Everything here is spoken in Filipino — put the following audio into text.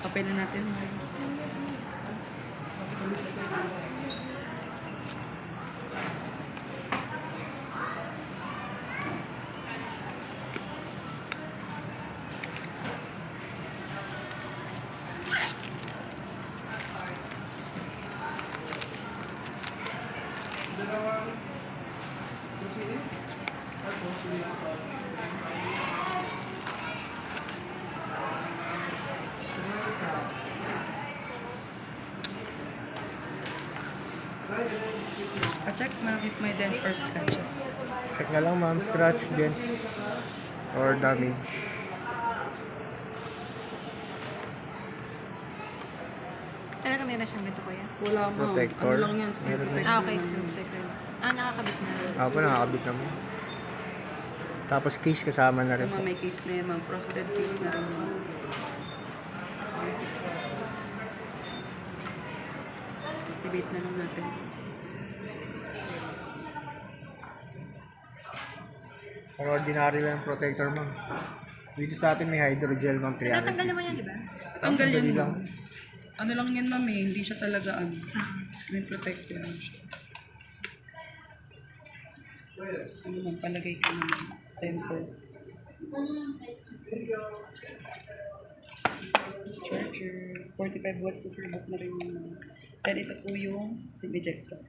Open na natin. Check ma'am if may dents or scratches. Check na lang ma'am, scratch, dents, or damage. Talaga meron siyang ganito kuya? Wala ma'am. Protector. Ano lang yan? Screen Meron protector. Okay, so protector. Nakakabit na. Ako po nakakabit naman. Tapos case kasama na rin Ito po. ma'am, may case na yan ma'am. Frosted case na rin yan. Activate na lang natin. Pero ordinary lang yung protector ma'am. Dito sa atin may hydrogel ma'am, 300. Natanggal naman yan, di ba? Tanggal yan Madali ma'am. Ano lang yan ma'am eh. Hindi siya talaga screen protector lang siya. Ano ma'am, palagay ka naman. Temper. Charger. 45 watts superbook na rin yun. Then ito po yung SIM ejector.